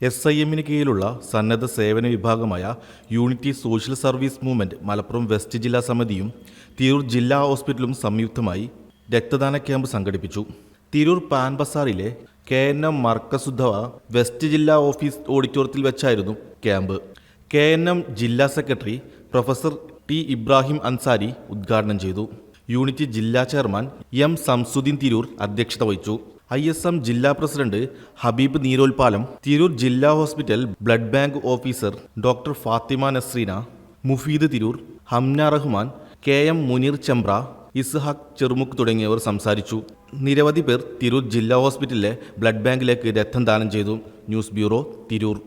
SIMന് കീഴിലുള്ള സന്നദ്ധ സേവന വിഭാഗമായ unity social service movement Malappuram west ജില്ലാ സമിതിയും തിരൂർ ജില്ലാ ഹോസ്പിറ്റലും സംയുക്തമായി രക്തദാന ക്യാമ്പ് സംഘടിപ്പിച്ചു. തിരൂർ പാൻ ബസാറിലെ KNM മർക്കസുദ്ധവ വെസ്റ്റ് ജില്ലാ ഓഫീസ് ഓഡിറ്റോറിയത്തിൽ വെച്ചായിരുന്നു ക്യാമ്പ്. KNM ജില്ലാ secretary professor T. Ibrahim Ansari ഉദ്ഘാടനം ചെയ്തു. യൂണിറ്റ് ജില്ലാ ചെയർമാൻ M. സംസുദ്ദീൻ തിരൂർ അധ്യക്ഷത വഹിച്ചു. ISM ജില്ലാ പ്രസിഡന്റ് ഹബീബ് നീരോൽപാലം, തിരൂർ ജില്ലാ hospital blood bank officer doctor Fathima Nasreena, Mufeed Tirur, Hamna Rahman, KM Muneer Chembra, Ishaq Cherumukku തുടങ്ങിയവർ സംസാരിച്ചു. നിരവധി പേർ തിരൂർ ജില്ലാ ഹോസ്പിറ്റലിലെ ബ്ലഡ് ബാങ്കിലേക്ക് രക്തം ദാനം ചെയ്തു. News bureau, Tirur.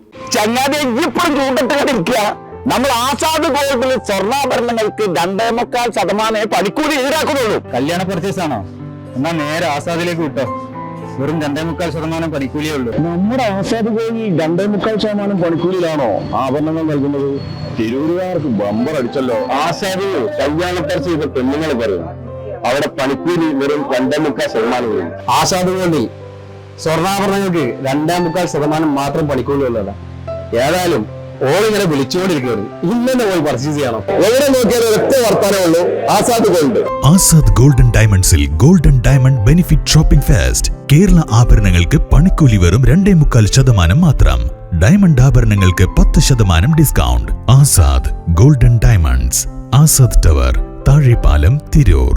നമ്മൾ ആസാദ് ഗോൾഡിൽ സ്വർണ്ണാഭരണങ്ങൾക്ക് 2.25% പണിക്കൂലി ഈടാക്കുന്നുള്ളൂ. കല്യാണ പർച്ചേസ് ആണോ? എന്നാൽ നേരെ ആസാദിലേക്ക് വിട്ടോ. വെറും 2.25% പണിക്കൂലിയേ ഉള്ളൂ. നമ്മുടെ ആസാദ് ഗോൾഡിൽ 2.25% പണിക്കൂലിയിലാണോ ആഭരണങ്ങൾ നൽകുന്നത്? തിരൂരുകാർക്ക് ബമ്പർ അടിച്ചല്ലോ. ആസാദ് കല്യാണ പർച്ചേസ് പെണ്ണുങ്ങൾ പറയും, അവിടെ പണിക്കൂലി വെറും 2.25%. ആസാദ് ഗോൾഡിൽ സ്വർണ്ണാഭരണങ്ങൾക്ക് 2.25% മാത്രം പണിക്കൂലി ഉള്ളതാണ്. ഏതായാലും ഓളിങ്ങനെ വിളിച്ചുകൊണ്ടിരിക്കുകയാണ്. ഇന്നെ പോയി പർച്ചേസ് ചെയ്യണം. എവിടെ നോക്കിയാലും ഒറ്റ വർത്താനമുള്ളൂ, ആസാദ് ഗോൾഡ്. ആസാദ് ഗോൾഡൻ ഡയമണ്ട്സിൽ golden diamond benefit shopping fest. Kerala ആഭരണങ്ങൾക്ക് പണിക്കൂലി വെറും 2.25% മാത്രം. ഡയമണ്ട് ആഭരണങ്ങൾക്ക് 10% discount. Azad golden diamonds, Azad tower, Thazhepalam, Tirur.